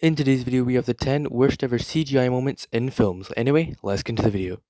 In today's video, we have the 10 worst ever CGI moments in films. Anyway, let's get into the video.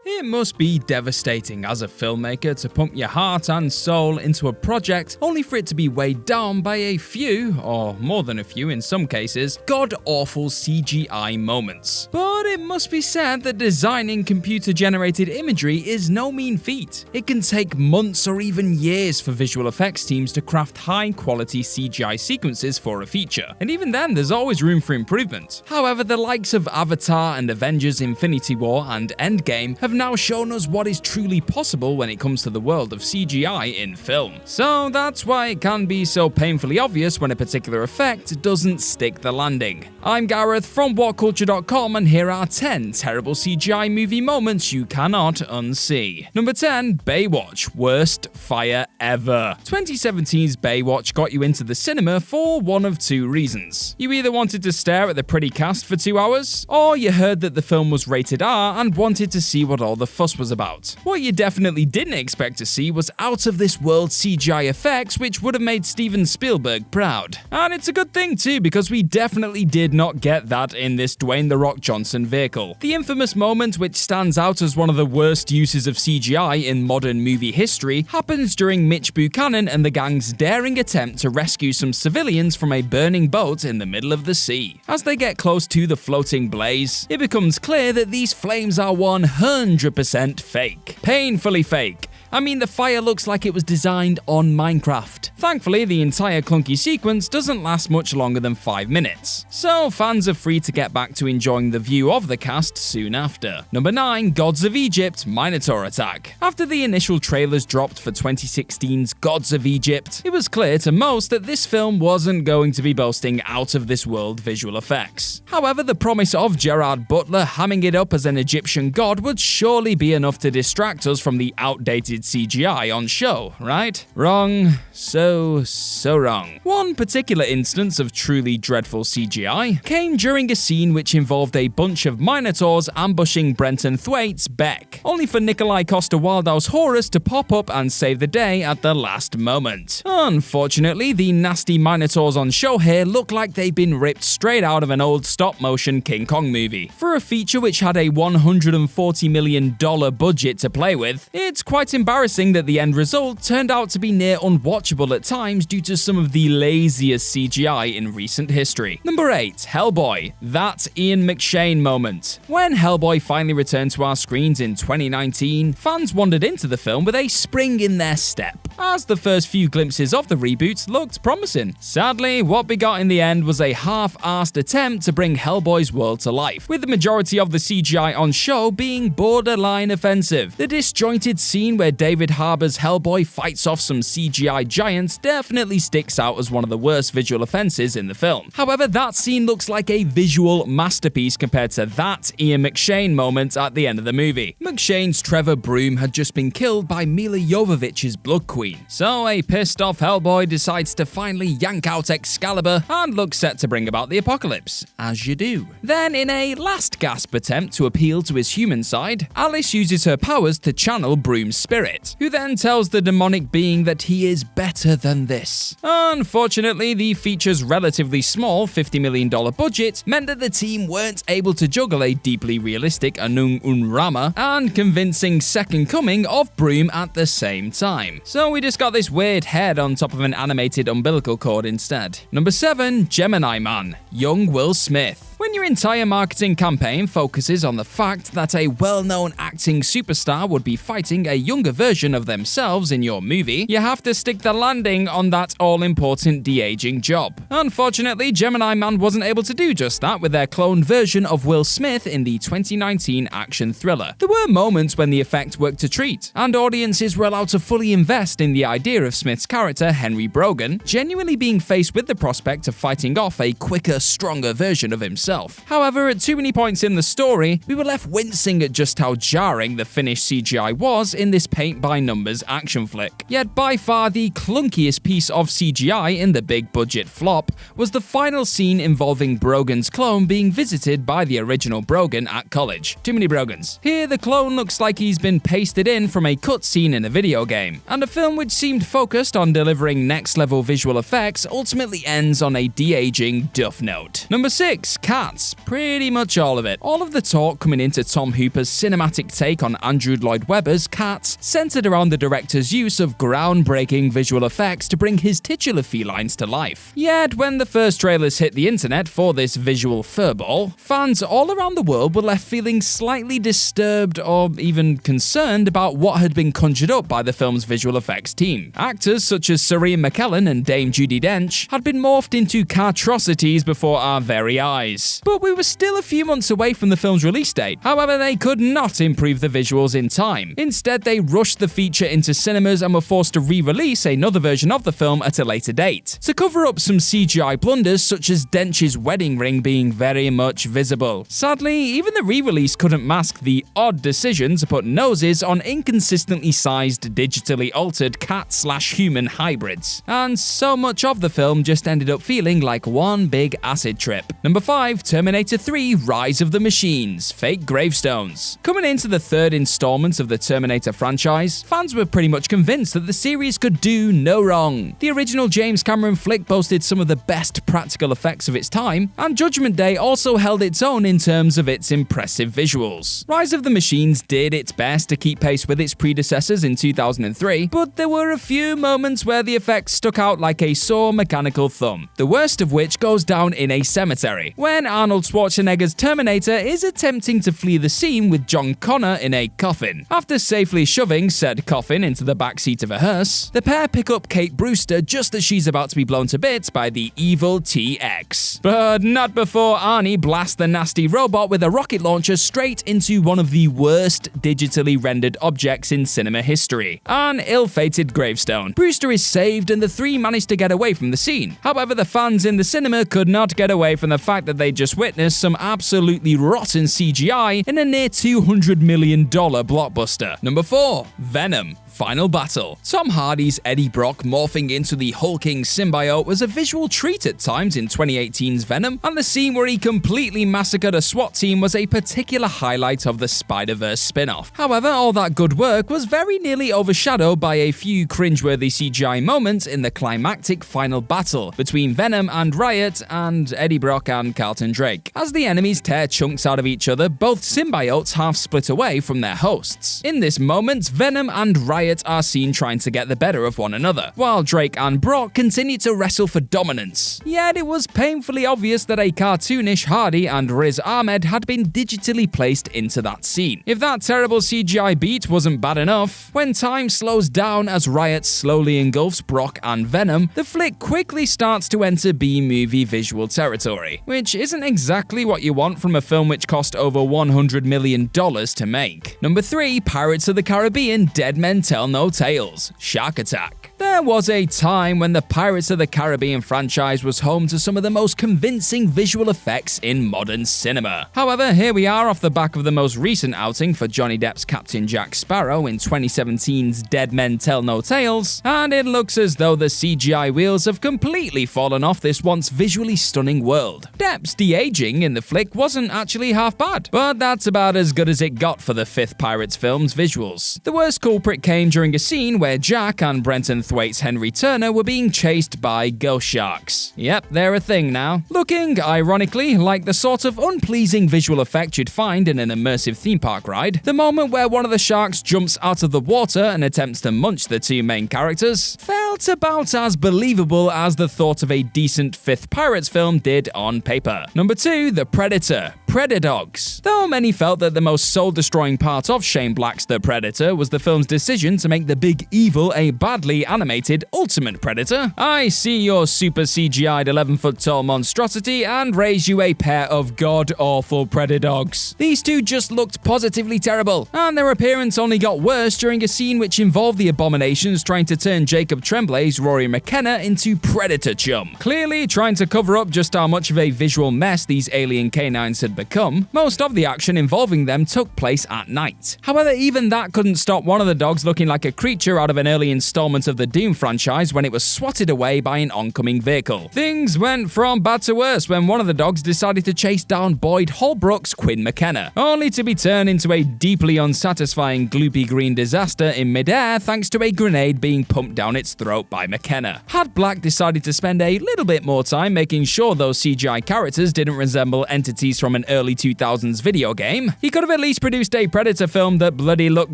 It must be devastating as a filmmaker to pump your heart and soul into a project only for it to be weighed down by a few, or more than a few in some cases, god-awful CGI moments. But it must be said that designing computer-generated imagery is no mean feat. It can take months or even years for visual effects teams to craft high-quality CGI sequences for a feature, and even then there's always room for improvement. However, the likes of Avatar and Avengers Infinity War and Endgame have now shown us what is truly possible when it comes to the world of CGI in film. So that's why it can be so painfully obvious when a particular effect doesn't stick the landing. I'm Gareth from WhatCulture.com, and here are 10 terrible CGI movie moments you cannot unsee. Number 10. Baywatch. Worst fire ever. 2017's Baywatch got you into the cinema for one of two reasons. You either wanted to stare at the pretty cast for 2 hours, or you heard that the film was rated R and wanted to see what all the fuss was about. What you definitely didn't expect to see was out-of-this-world CGI effects which would have made Steven Spielberg proud. And it's a good thing too, because we definitely did not get that in this Dwayne "The Rock" Johnson vehicle. The infamous moment which stands out as one of the worst uses of CGI in modern movie history happens during Mitch Buchanan and the gang's daring attempt to rescue some civilians from a burning boat in the middle of the sea. As they get close to the floating blaze, it becomes clear that these flames are 100% fake. Painfully fake. I mean, the fire looks like it was designed on Minecraft. Thankfully, the entire clunky sequence doesn't last much longer than 5 minutes, so fans are free to get back to enjoying the view of the cast soon after. Number 9. Gods of Egypt Minotaur Attack. After the initial trailers dropped for 2016's Gods of Egypt, it was clear to most that this film wasn't going to be boasting out-of-this-world visual effects. However, the promise of Gerard Butler hamming it up as an Egyptian god would surely be enough to distract us from the outdated CGI on show, right? Wrong. So wrong. One particular instance of truly dreadful CGI came during a scene which involved a bunch of Minotaurs ambushing Brenton Thwaites' Beck, only for Nikolai Coster-Waldau's Horus to pop up and save the day at the last moment. Unfortunately, the nasty Minotaurs on show here look like they've been ripped straight out of an old stop-motion King Kong movie. For a feature which had a $140 million budget to play with, it's quite embarrassing that the end result turned out to be near unwatchable at times due to some of the laziest CGI in recent history. Number 8. Hellboy. That Ian McShane moment. When Hellboy finally returned to our screens in 2019, fans wandered into the film with a spring in their step, as the first few glimpses of the reboot looked promising. Sadly, what we got in the end was a half-assed attempt to bring Hellboy's world to life, with the majority of the CGI on show being borderline offensive. The disjointed scene where David Harbour's Hellboy fights off some CGI giants definitely sticks out as one of the worst visual offenses in the film. However, that scene looks like a visual masterpiece compared to that Ian McShane moment at the end of the movie. McShane's Trevor Broom had just been killed by Mila Jovovich's Blood Queen, so a pissed off Hellboy decides to finally yank out Excalibur and looks set to bring about the apocalypse, as you do. Then, in a last gasp attempt to appeal to his human side, Alice uses her powers to channel Broom's spirit, who then tells the demonic being that he is better than this. Unfortunately, the feature's relatively small $50 million budget meant that the team weren't able to juggle a deeply realistic Anung Unrama and convincing second coming of Broom at the same time. So we just got this weird head on top of an animated umbilical cord instead. Number 7. Gemini Man. Young Will Smith. When your entire marketing campaign focuses on the fact that a well-known acting superstar would be fighting a younger version of themselves in your movie, you have to stick the landing on that all-important de-aging job. Unfortunately, Gemini Man wasn't able to do just that with their cloned version of Will Smith in the 2019 action thriller. There were moments when the effect worked a treat, and audiences were allowed to fully invest in the idea of Smith's character, Henry Brogan, genuinely being faced with the prospect of fighting off a quicker, stronger version of himself. itself. However, at too many points in the story, we were left wincing at just how jarring the finished CGI was in this paint-by-numbers action flick. Yet by far the clunkiest piece of CGI in the big-budget flop was the final scene involving Brogan's clone being visited by the original Brogan at college. Too many Brogans. Here, the clone looks like he's been pasted in from a cutscene in a video game, and a film which seemed focused on delivering next-level visual effects ultimately ends on a de-aging duff note. Number 6. Cats. Pretty much all of it. All of the talk coming into Tom Hooper's cinematic take on Andrew Lloyd Webber's Cats centered around the director's use of groundbreaking visual effects to bring his titular felines to life. Yet, when the first trailers hit the internet for this visual furball, fans all around the world were left feeling slightly disturbed or even concerned about what had been conjured up by the film's visual effects team. Actors such as Sir Ian McKellen and Dame Judi Dench had been morphed into catrocities before our very eyes. But we were still a few months away from the film's release date. However, they could not improve the visuals in time. Instead, they rushed the feature into cinemas and were forced to re-release another version of the film at a later date, to cover up some CGI blunders such as Dench's wedding ring being very much visible. Sadly, even the re-release couldn't mask the odd decision to put noses on inconsistently sized, digitally altered cat/human hybrids, and so much of the film just ended up feeling like one big acid trip. Number 5. Terminator 3: Rise of the Machines. Fake gravestones. Coming into the third installment of the Terminator franchise, fans were pretty much convinced that the series could do no wrong. The original James Cameron flick boasted some of the best practical effects of its time, and Judgment Day also held its own in terms of its impressive visuals. Rise of the Machines did its best to keep pace with its predecessors in 2003, but there were a few moments where the effects stuck out like a sore mechanical thumb, the worst of which goes down in a cemetery, when Arnold Schwarzenegger's Terminator is attempting to flee the scene with John Connor in a coffin. After safely shoving said coffin into the backseat of a hearse, the pair pick up Kate Brewster just as she's about to be blown to bits by the evil T-X. But not before Arnie blasts the nasty robot with a rocket launcher straight into one of the worst digitally rendered objects in cinema history, an ill-fated gravestone. Brewster is saved and the three manage to get away from the scene. However, the fans in the cinema could not get away from the fact that they just witnessed some absolutely rotten CGI in a near $200 million blockbuster. Number 4. Venom: Final Battle. Tom Hardy's Eddie Brock morphing into the hulking symbiote was a visual treat at times in 2018's Venom, and the scene where he completely massacred a SWAT team was a particular highlight of the Spider-Verse spin-off. However, all that good work was very nearly overshadowed by a few cringeworthy CGI moments in the climactic final battle between Venom and Riot and Eddie Brock and Carlton Drake. As the enemies tear chunks out of each other, both symbiotes half split away from their hosts. In this moment, Venom and Riot are seen trying to get the better of one another, while Drake and Brock continue to wrestle for dominance. Yet it was painfully obvious that a cartoonish Hardy and Riz Ahmed had been digitally placed into that scene. If that terrible CGI beat wasn't bad enough, when time slows down as Riot slowly engulfs Brock and Venom, the flick quickly starts to enter B-movie visual territory, which isn't exactly what you want from a film which cost over $100 million to make. Number 3. Pirates of the Caribbean: Dead Men Tell No Tales. Shark Attack. There was a time when the Pirates of the Caribbean franchise was home to some of the most convincing visual effects in modern cinema. However, here we are off the back of the most recent outing for Johnny Depp's Captain Jack Sparrow in 2017's Dead Men Tell No Tales, and it looks as though the CGI wheels have completely fallen off this once visually stunning world. Depp's de-aging in the flick wasn't actually half bad, but that's about as good as it got for the fifth Pirates film's visuals. The worst culprit came during a scene where Jack and Brenton Thwaites' Henry Turner were being chased by ghost sharks. Yep, they're a thing now. Looking, ironically, like the sort of unpleasing visual effect you'd find in an immersive theme park ride, the moment where one of the sharks jumps out of the water and attempts to munch the two main characters felt about as believable as the thought of a decent fifth Pirates film did on paper. Number 2. The Predator: Predadogs. Though many felt that the most soul-destroying part of Shane Black's The Predator was the film's decision to make the big evil a badly animated Ultimate Predator, I see your super CGI'd 11-foot-tall monstrosity and raise you a pair of god-awful Predadogs. These two just looked positively terrible, and their appearance only got worse during a scene which involved the abominations trying to turn Jacob Tremblay's Rory McKenna into Predator chum. Clearly trying to cover up just how much of a visual mess these alien canines had become, most of the action involving them took place at night. However, even that couldn't stop one of the dogs looking like a creature out of an early installment of the Doom franchise when it was swatted away by an oncoming vehicle. Things went from bad to worse when one of the dogs decided to chase down Boyd Holbrook's Quinn McKenna, only to be turned into a deeply unsatisfying gloopy green disaster in midair thanks to a grenade being pumped down its throat by McKenna. Had Black decided to spend a little bit more time making sure those CGI characters didn't resemble entities from an early 2000s video game, he could have at least produced a Predator film that bloody looked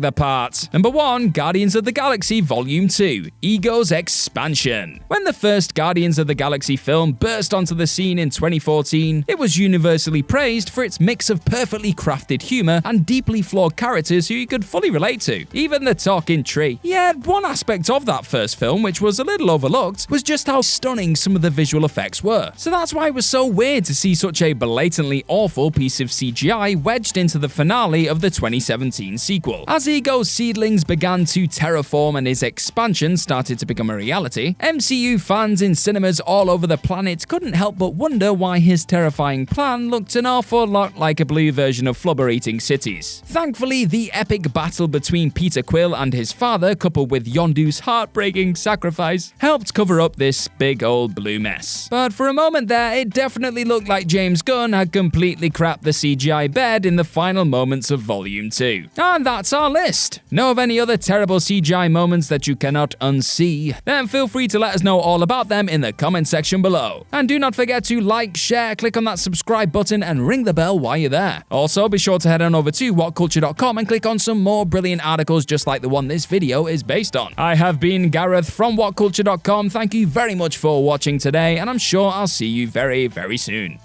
the part. Number 1. Guardians of the Galaxy Volume 2 – Ego's Expansion. When the first Guardians of the Galaxy film burst onto the scene in 2014, it was universally praised for its mix of perfectly crafted humor and deeply flawed characters who you could fully relate to. Even the talking tree. Yet one aspect of that first film, which was a little overlooked, was just how stunning some of the visual effects were. So that's why it was so weird to see such a blatantly awful piece of CGI wedged into the finale of the 2017 sequel. As Ego's seedlings began to terraform and his expansion started to become a reality, MCU fans in cinemas all over the planet couldn't help but wonder why his terrifying plan looked an awful lot like a blue version of Flubber eating cities. Thankfully, the epic battle between Peter Quill and his father, coupled with Yondu's heartbreaking sacrifice, helped cover up this big old blue mess. But for a moment there, it definitely looked like James Gunn had completely crapped the CGI bed in the final moments of Volume 2. And that's our list. Know of any other terrible CGI moments that you cannot unsee? Then feel free to let us know all about them in the comment section below. And do not forget to like, share, click on that subscribe button and ring the bell while you're there. Also, be sure to head on over to whatculture.com and click on some more brilliant articles just like the one this video is based on. I have been Gareth from whatculture.com. Thank you very much for watching today, and I'm sure I'll see you very, very soon.